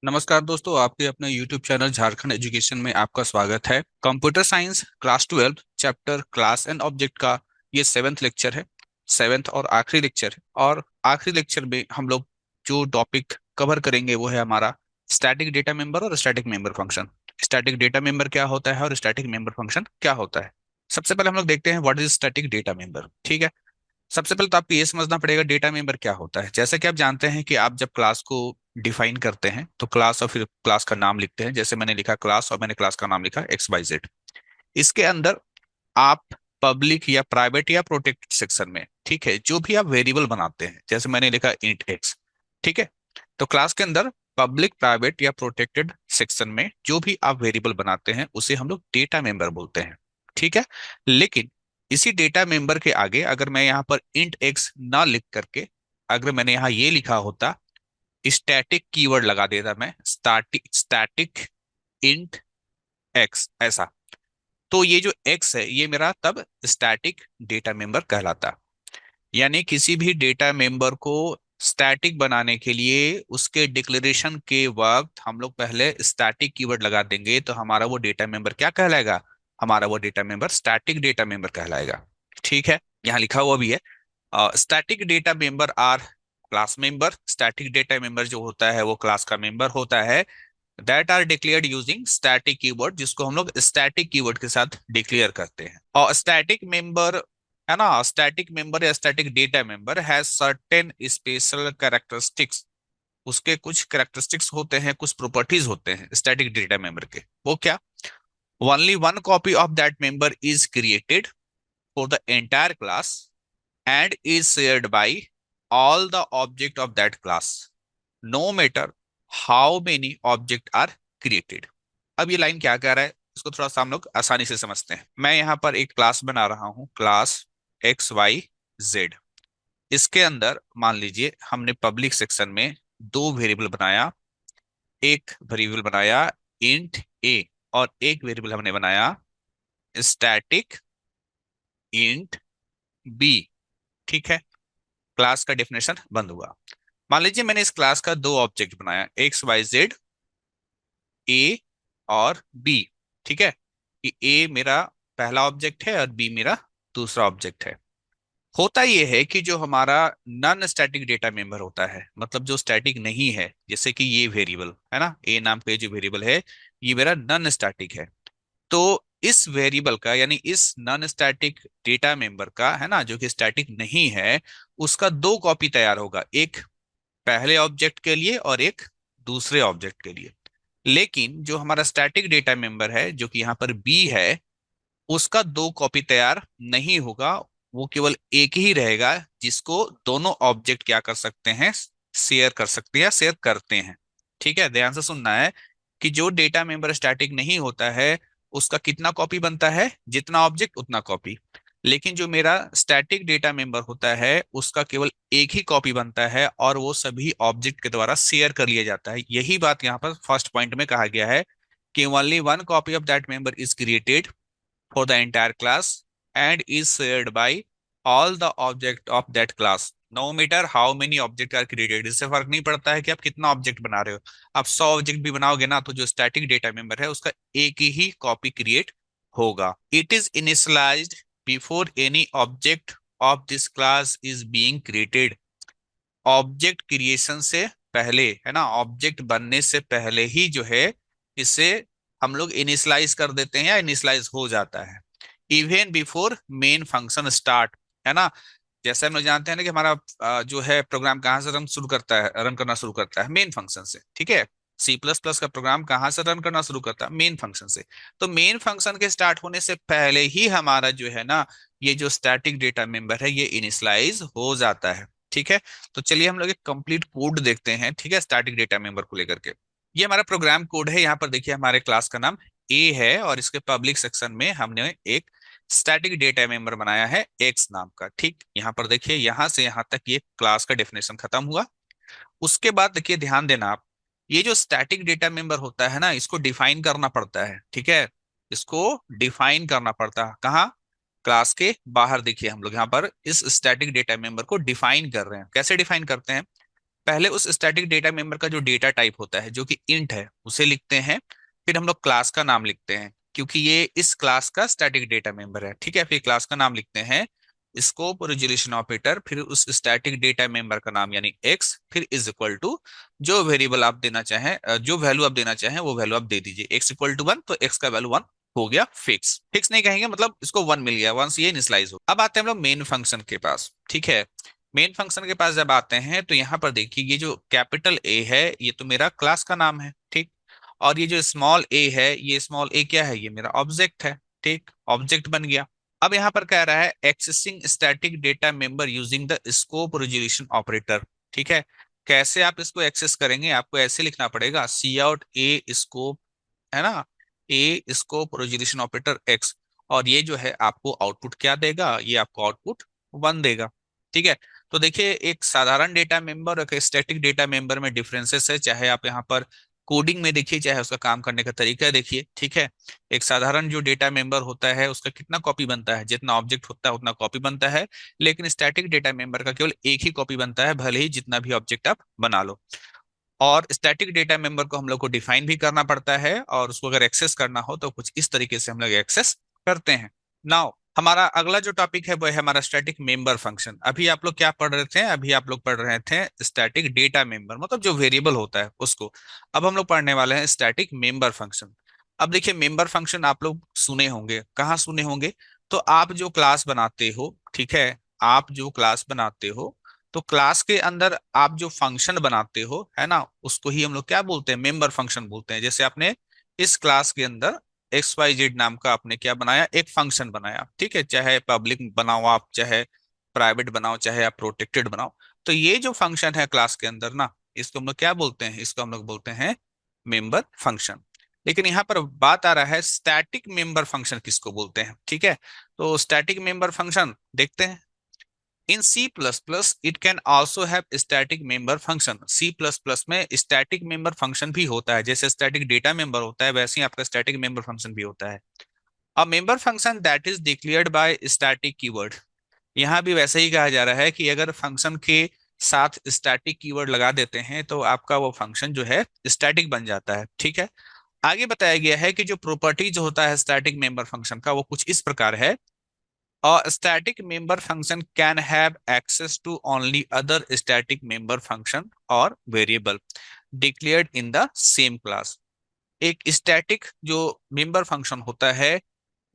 नमस्कार दोस्तों, आपके अपने YouTube चैनल झारखंड एजुकेशन में आपका स्वागत है। Computer science class 12 chapter class and object का ये सेवेंथ लेक्चर है। सेवेंथ और आखिरी लेक्चर है। और आखिरी लेक्चर में हम लोग जो टॉपिक कवर करेंगे वो है हमारा स्टैटिक डेटा मेंबर और static member function. Static data member क्या होता है और स्टैटिक मेंबर फंक्शन क्या होता है। सबसे पहले हम लोग देखते हैं what is static data member. ठीक है। सबसे पहले तो आपको ये समझना पड़ेगा डेटा मेंबर क्या होता है। जैसे कि आप जानते हैं कि आप जब क्लास को डिफाइन करते हैं तो क्लास और फिर क्लास का नाम लिखते हैं। जैसे मैंने लिखा क्लास और मैंने क्लास का नाम लिखा एक्स वाई जेड। इसके अंदर आप पब्लिक या प्राइवेट या प्रोटेक्टेड सेक्शन में, ठीक है, जो भी आप वेरिएबल बनाते हैं, जैसे मैंने लिखा इंट एक्स। ठीक है। तो क्लास के अंदर पब्लिक प्राइवेट या प्रोटेक्टेड सेक्शन में जो भी आप वेरिएबल बनाते हैं उसे हम लोग डेटा मेंबर बोलते हैं। ठीक है। लेकिन इसी डेटा मेंबर के आगे अगर मैं यहाँ पर इंट एक्स ना लिख करके अगर मैंने यहाँ ये लिखा होता, स्टैटिक कीवर्ड लगा देता मैं, स्टैटिक स्टैटिक इंट एक्स ऐसा, तो ये जो एक्स है ये मेरा तब स्टैटिक डेटा मेंबर कहलाता। यानी किसी भी डेटा मेंबर को स्टैटिक बनाने के लिए उसके डिक्लेरेशन के वक्त हम लोग पहले स्टैटिक कीवर्ड लगा देंगे तो हमारा वो डेटा मेंबर क्या कहलाएगा, हमारा वो data member static data member कहलाएगा। ठीक है। यहाँ लिखा हुआ भी है static data member are class member. Static data member जो होता है वो क्लास का मेंबर होता है that are declared using static keyword, जिसको हम लोग स्टैटिक कीवर्ड के साथ डिक्लेयर करते हैं। और स्टैटिक मेंबर है ना, स्टैटिक मेंबर या static data member has certain special characteristics. उसके कुछ कैरेक्टरिस्टिक्स होते हैं, कुछ प्रॉपर्टीज होते हैं स्टैटिक डेटा मेंबर के। वो क्या? Only one copy of that member is created for the entire class and is shared by all the object of that class no matter how many object are created। अब ये line क्या कह रहा है इसको थोड़ा सा हम लोग आसानी से समझते हैं। मैं यहाँ पर एक क्लास बना रहा हूँ, क्लास एक्स वाई जेड। इसके अंदर मान लीजिए हमने पब्लिक सेक्शन में दो वेरिएबल बनाया। एक वेरिएबल बनाया इंट ए और एक वेरिएबल हमने बनाया स्टैटिक इंट बी। ठीक है। क्लास का डेफिनेशन बंद हुआ। मान लीजिए मैंने इस क्लास का दो ऑब्जेक्ट बनाया, एक्स वाई जेड, ए और बी। ठीक है। कि ए मेरा पहला ऑब्जेक्ट है और बी मेरा दूसरा ऑब्जेक्ट है। होता यह है कि जो हमारा नॉन स्टैटिक डेटा मेंबर होता है, मतलब जो स्टैटिक नहीं है, जैसे कि ये वेरिएबल है ना, ए नाम का जो वेरिएबल है ये मेरा नॉन स्टैटिक है। तो इस वेरिएबल का यानी इस नॉन स्टैटिक डेटा मेंबर का है ना, जो कि स्टैटिक नहीं है, उसका दो कॉपी तैयार होगा, एक पहले ऑब्जेक्ट के लिए और एक दूसरे ऑब्जेक्ट के लिए। लेकिन जो हमारा स्टैटिक डेटा मेंबर है जो कि यहाँ पर बी है, उसका दो कॉपी तैयार नहीं होगा। वो केवल एक ही रहेगा जिसको दोनों ऑब्जेक्ट क्या कर सकते हैं, शेयर कर सकते हैं या शेयर करते हैं। ठीक है, ध्यान से सुनना है कि जो डेटा मेंबर स्टैटिक नहीं होता है उसका कितना कॉपी बनता है, जितना ऑब्जेक्ट उतना कॉपी। लेकिन जो मेरा स्टैटिक डेटा मेंबर होता है उसका केवल एक ही कॉपी बनता है और वो सभी ऑब्जेक्ट के द्वारा शेयर कर लिया जाता है। यही बात यहाँ पर फर्स्ट पॉइंट में कहा गया है कि only one copy of that member is created for the entire class and is shared by all the object of that class no matter how many object are created। इससे फर्क नहीं पड़ता है कि आप कितना ऑब्जेक्ट बना रहे हो। आप 100 ऑब्जेक्ट भी बनाओगे ना तो जो स्टैटिक डेटा मेंबर है उसका एक ही कॉपी क्रिएट होगा। It is initialised before any object of this class is being created. Object creation से पहले है ना, ऑब्जेक्ट बनने से पहले ही जो है इसे हम लोग इनिशियलाइज कर देते हैं या इनिशियलाइज हो जाता है। Even before main function start, है ना। जैसे हम लोग जानते हैं ना कि हमारा जो है प्रोग्राम कहाँ से रन शुरू करता है, रन करना शुरू करता है मेन फंक्शन से। ठीक है। सी प्लस प्लस का प्रोग्राम कहाँ से रन करना शुरू करता है, मेन फंक्शन से। तो मेन फंक्शन के स्टार्ट होने से पहले ही हमारा जो है ना ये जो स्टैटिक डेटा मेंबर है ये इनिशियलाइज हो जाता है। ठीक है। तो चलिए हम लोग एक कंप्लीट कोड देखते हैं, ठीक है, स्टैटिक डेटा मेंबर को लेकर के। ये हमारा प्रोग्राम कोड है। यहाँ पर देखिए हमारे क्लास का नाम ए है और इसके पब्लिक सेक्शन में हमने एक स्टैटिक डेटा मेंबर बनाया है एक्स नाम का। ठीक, यहाँ पर देखिए यहाँ से यहाँ तक ये क्लास का डेफिनेशन खत्म हुआ। उसके बाद देखिए ध्यान देना आप, ये जो स्टैटिक डेटा मेंबर होता है ना इसको डिफाइन करना पड़ता है। ठीक है। इसको डिफाइन करना पड़ता है कहाँ, क्लास के बाहर। देखिए हम लोग यहाँ पर इस स्टैटिक डेटा मेंबर को डिफाइन कर रहे हैं। कैसे डिफाइन करते हैं? पहले उस स्टैटिक डेटा मेंबर का जो डेटा टाइप होता है जो कि इंट है उसे लिखते हैं, फिर हम लोग क्लास का नाम लिखते हैं क्योंकि ये इस क्लास का स्टैटिक डेटा मेंबर है, ठीक है। फिर क्लास का नाम लिखते हैं, स्कोप रेजोल्यूशन ऑपरेटर, फिर उस स्टैटिक डेटा मेंबर का नाम यानी एक्स, फिर इज इक्वल टू जो वेरिएबल आप देना चाहें, जो वैल्यू आप देना चाहें वो वैल्यू आप दे दीजिए। एक्स इक्वल टू 1 तो एक्स का वैल्यू 1 हो गया फिक्स। फिक्स नहीं कहेंगे, मतलब इसको 1 मिल गया, 1 से ये इनिशियलाइज हो। अब आते हैं हम लोग मेन फंक्शन के पास, ठीक है। मेन फंक्शन के पास जब आते हैं तो यहाँ पर देखिए ये जो कैपिटल ए है ये तो मेरा क्लास का नाम है, ठीक। और ये जो स्मॉल ए है, ये स्मॉल ए क्या है, ये मेरा ऑब्जेक्ट है, ठीक। ऑब्जेक्ट बन गया। अब यहाँ पर कह रहा है accessing static data member using the scope resolution operator, ठीक है। कैसे आप इसको एक्सेस करेंगे, आपको ऐसे लिखना पड़ेगा सी आउट ए स्कोप, है ना, ए स्कोप रेजोल्यूशन ऑपरेटर एक्स। और ये जो है आपको आउटपुट क्या देगा, ये आपको आउटपुट 1 देगा, ठीक है। तो देखिए एक साधारण डेटा मेंबर और एक स्टैटिक डेटा मेंबर में डिफरेंसेस है, चाहे आप यहाँ पर कोडिंग में देखिए चाहे उसका काम करने का तरीका देखिए, ठीक है। एक साधारण जो डेटा मेंबर होता है उसका कितना कॉपी बनता है, जितना ऑब्जेक्ट होता है उतना कॉपी बनता है। लेकिन स्टैटिक डेटा मेंबर का केवल एक ही कॉपी बनता है, भले ही जितना भी ऑब्जेक्ट आप बना लो। और स्टैटिक डेटा मेंबर को हम लोग को डिफाइन भी करना पड़ता है, और उसको अगर एक्सेस करना हो तो कुछ इस तरीके से हम लोग एक्सेस करते हैं। नाउ हमारा अगला जो टॉपिक है वो है हमारा स्टैटिक मेंबर फंक्शन। अभी आप लोग क्या पढ़ रहे थे, अभी आप लोग पढ़ रहे थे स्टैटिक डेटा मेंबर, मतलब जो वेरिएबल होता है उसको। अब हम लोग पढ़ने वाले हैं स्टैटिक मेंबर फंक्शन। अब देखिए मेंबर फंक्शन आप लोग सुने होंगे, कहाँ सुने होंगे, तो आप जो क्लास बनाते हो, ठीक है, आप जो क्लास बनाते हो तो क्लास के अंदर आप जो फंक्शन बनाते हो, है ना, उसको ही हम लोग क्या बोलते हैं, मेंबर फंक्शन बोलते हैं। जैसे आपने इस क्लास के अंदर एक्स वाई जेड नाम का आपने क्या बनाया, एक फंक्शन बनाया, ठीक है। चाहे पब्लिक बनाओ आप, चाहे प्राइवेट बनाओ, चाहे आप प्रोटेक्टेड बनाओ, तो ये जो फंक्शन है क्लास के अंदर ना, इसको हम लोग क्या बोलते हैं, इसको हम लोग बोलते हैं मेंबर फंक्शन। लेकिन यहाँ पर बात आ रहा है स्टैटिक मेंबर फंक्शन किसको बोलते हैं, ठीक है। तो स्टैटिक मेंबर फंक्शन देखते हैं। In C plus plus it can also have static member function. C plus plus में स्टैटिक मेंबर फंक्शन भी होता है, जैसे स्टैटिक डेटा मेंबर होता है वैसे ही आपका स्टैटिक मेंबर फंक्शन भी होता है। A member function that is declared by static keyword. यहाँ भी वैसे ही कहा जा रहा है कि अगर फंक्शन के साथ स्टैटिक कीवर्ड लगा देते हैं तो आपका वो फंक्शन जो है स्टैटिक बन जाता है, ठीक है। आगे बताया गया है कि जो प्रॉपर्टीज होता है स्टैटिक मेंबर फंक्शन का वो कुछ इस प्रकार है। A static member function can have access to only other static member function or variable declared in the same class। एक स्टैटिक जो मेंबर फंक्शन होता है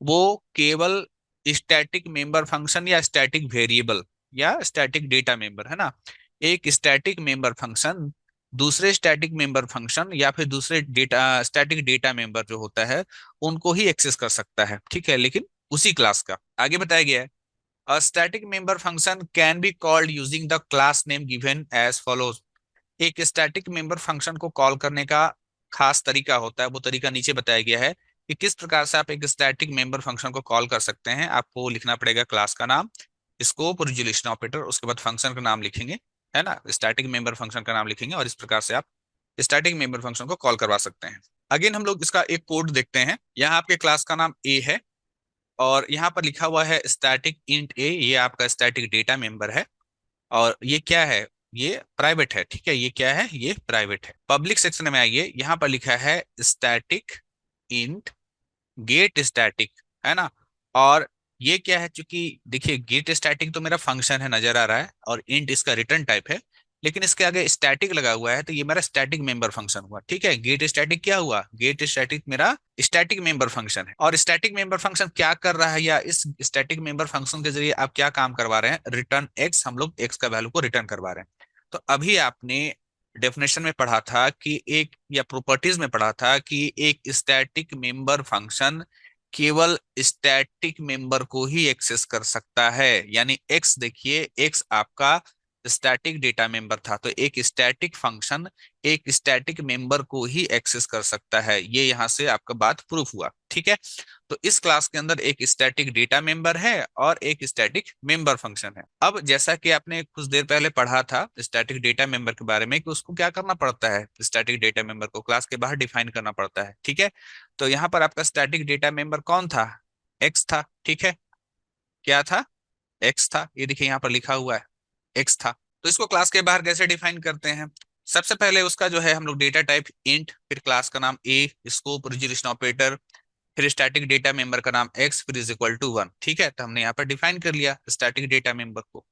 वो केवल स्टैटिक मेंबर फंक्शन या स्टैटिक वेरिएबल या स्टैटिक डेटा मेंबर, है ना, एक स्टैटिक मेंबर फंक्शन दूसरे स्टैटिक मेंबर फंक्शन या फिर दूसरे डेटा स्टैटिक डेटा मेंबर जो होता है उनको ही एक्सेस कर सकता है, ठीक है, लेकिन उसी क्लास का। आगे बताया गया है A static member function can be called using the class name given as follows। एक स्टैटिक मेंबर फंक्शन को कॉल करने का खास तरीका होता है, वो तरीका नीचे बताया गया है कि किस प्रकार से आप एक स्टैटिक मेंबर फंक्शन को कॉल कर सकते हैं। आपको लिखना पड़ेगा क्लास का नाम, स्कोप रेजोल्यूशन ऑपरेटर, उसके बाद फंक्शन का नाम लिखेंगे, है ना, स्टैटिक मेंबर फंक्शन का नाम लिखेंगे, और इस प्रकार से आप स्टैटिक मेंबर फंक्शन को कॉल करवा सकते हैं। अगेन हम लोग इसका एक कोड देखते हैं। यहाँ आपके क्लास का नाम ए है और यहाँ पर लिखा हुआ है स्टैटिक इंट ए, ये आपका स्टैटिक डेटा मेंबर है। और ये क्या है, ये प्राइवेट है, ठीक है, ये क्या है, ये प्राइवेट है। पब्लिक सेक्शन में आइए, यहाँ पर लिखा है स्टैटिक इंट गेट स्टैटिक, है ना। और ये क्या है, चूंकि देखिए गेट स्टैटिक तो मेरा फंक्शन है नजर आ रहा है और इंट इसका रिटर्न टाइप है, लेकिन इसके आगे स्टैटिक लगा हुआ है तो ये मेरा स्टैटिक मेंबर फंक्शन हुआ, ठीक है। गेट स्टैटिक क्या हुआ, गेट स्टैटिक मेरा स्टैटिक मेंबर फंक्शन है। और स्टैटिक मेंबर फंक्शन क्या कर रहा है, या इस स्टैटिक मेंबर फंक्शन के जरिए आप क्या काम करवा रहे हैं, रिटर्न एक्स, हम लोग एक्स का वैल्यू को रिटर्न करवा रहे हैं। तो अभी आपने डेफिनेशन में पढ़ा था कि एक, या प्रॉपर्टीज में पढ़ा था कि एक स्टैटिक मेंबर फंक्शन केवल स्टैटिक मेंबर को ही एक्सेस कर सकता है। यानी एक्स, देखिए एक्स आपका स्टैटिक डेटा मेंबर था, तो एक स्टैटिक फंक्शन एक स्टैटिक मेंबर को ही एक्सेस कर सकता है। ये यहां से आपका बात प्रूफ हुआ, ठीक है। तो इस क्लास के अंदर एक स्टैटिक डेटा मेंबर है और एक स्टैटिक मेंबर फंक्शन है। अब जैसा कि आपने कुछ देर पहले पढ़ा था स्टैटिक डेटा मेंबर के बारे में कि उसको क्या करना पड़ता है, स्टैटिक डेटा मेंबर को क्लास के बाहर डिफाइन करना पड़ता है, ठीक है। तो यहाँ पर आपका स्टैटिक डेटा मेंबर कौन था, एक्स था, ठीक है। क्या था, एक्स था, ये देखिए यहाँ पर लिखा हुआ है एक्स था। तो इसको क्लास के बाहर कैसे डिफाइन करते हैं? सबसे पहले उसका जो है हम लोग डेटा टाइप इंट, फिर क्लास का नाम ए, स्कोप, रिजोल्यूशन ऑपरेटर, फिर स्टैटिक डेटा मेंबर का नाम एक्स, फिर इज इक्वल टू वन। ठीक है, तो हमने यहाँ पर डिफाइन कर लिया स्टैटिक डेटा मेंबर को।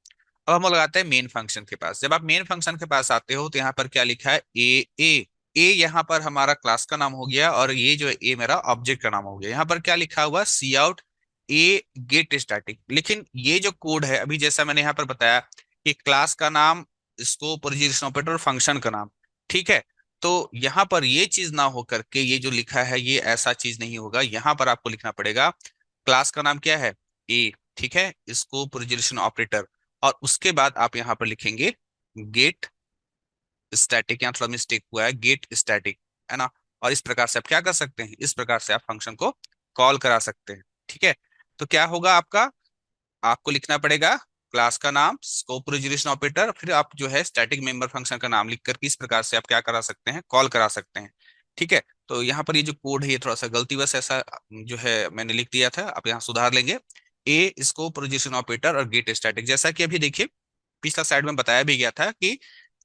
अब हम लोग आते हैं मेन फंक्शन के पास। जब आप मेन फंक्शन के पास आते हो तो यहाँ पर क्या लिखा है? ए यहाँ पर हमारा क्लास का नाम हो गया, और ये जो है ए मेरा ऑब्जेक्ट का नाम हो गया। यहाँ पर क्या लिखा हुआ? सी आउट ए गेट स्टैटिक। लेकिन ये जो कोड है, अभी जैसा मैंने यहाँ पर बताया कि क्लास का नाम, स्कोप, रिजोल्यूशन ऑपरेटर और फंक्शन का नाम, ठीक है। तो यहाँ पर ये चीज ना हो करके ये जो लिखा है ये ऐसा चीज नहीं होगा। यहाँ पर आपको लिखना पड़ेगा क्लास का नाम क्या है? ए, ठीक है, स्कोप, रिजोल्यूशन ऑपरेटर, और उसके बाद आप यहाँ पर लिखेंगे गेट स्टैटिक। यहाँ थोड़ा मिस्टेक हुआ है, गेट स्टैटिक, है ना। और इस प्रकार से आप क्या कर सकते हैं? इस प्रकार से आप फंक्शन को कॉल करा सकते हैं। ठीक है, तो क्या होगा आपका? आपको लिखना पड़ेगा क्लास का नाम, स्कोप, रिजोल्यूशन ऑपरेटर, फिर आप जो है स्टैटिक मेंबर फंक्शन का नाम लिख करके इस प्रकार से आप क्या करा सकते हैं? कॉल करा सकते हैं। ठीक है, तो यहाँ पर ये जो कोड है ये थोड़ा सा गलती बस ऐसा जो है मैंने लिख दिया था, आप यहाँ सुधार लेंगे। ए, स्कोप, रिजोल्यूशन ऑपरेटर और गेट स्टैटिक, जैसा कि अभी देखिए पिछला साइड में बताया भी गया था कि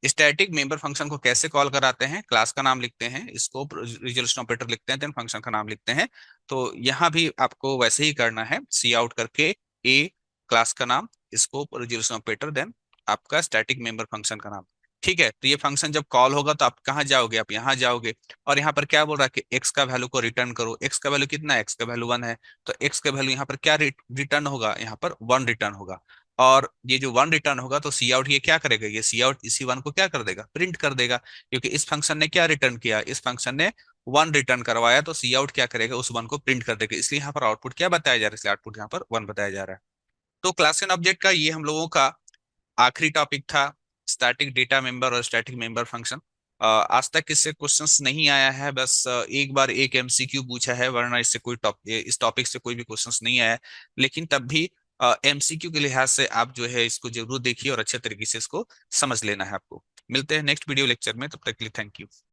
स्टैटिक मेंबर फंक्शन को कैसे कॉल कराते हैं। क्लास का नाम लिखते हैं, स्कोप, रिजोल्यूशन ऑपरेटर लिखते हैं, देन फंक्शन का नाम लिखते हैं। तो यहाँ भी आपको वैसे ही करना है, सी आउट करके ए, क्लास का नाम, स्कोप, रिजोल्यूशन ऑपरेटर, देन आपका स्टैटिक मेंबर फंक्शन का नाम। ठीक है, तो ये फंक्शन जब कॉल होगा तो आप कहाँ जाओगे? आप यहाँ जाओगे, और यहाँ पर क्या बोल रहा है कि एक्स का वैल्यू को रिटर्न करो। एक्स का वैल्यू कितना है? एक्स का वैल्यू वन है, तो एक्स का वैल्यू यहाँ पर क्या रिटर्न होगा? यहाँ पर वन रिटर्न होगा। और ये जो वन रिटर्न होगा तो सी आउट ये क्या करेगा? ये सी आउट इसी वन को क्या कर देगा? प्रिंट कर देगा, क्योंकि इस फंक्शन ने क्या रिटर्न किया? इस फंक्शन ने वन रिटर्न करवाया, तो सी आउट क्या करेगा? उस वन को प्रिंट कर देगा। इसलिए यहाँ पर आउटपुट क्या बताया जा रहा है? इसलिए आउटपुट यहाँ पर वन बताया जा रहा है। तो क्लास एंड ऑब्जेक्ट का ये हम लोगों का आखिरी टॉपिक था, स्टैटिक डेटा मेंबर और स्टैटिक मेंबर फंक्शन। आज तक इससे क्वेश्चंस नहीं आया है, बस एक बार एक एमसीक्यू पूछा है, वरना इससे कोई इस टॉपिक से कोई भी क्वेश्चंस नहीं आया है। लेकिन तब भी एमसीक्यू के लिहाज से आप जो है इसको जरूर देखिए और अच्छे तरीके से इसको समझ लेना है आपको। मिलते हैं नेक्स्ट वीडियो लेक्चर में, तब तक के लिए थैंक यू।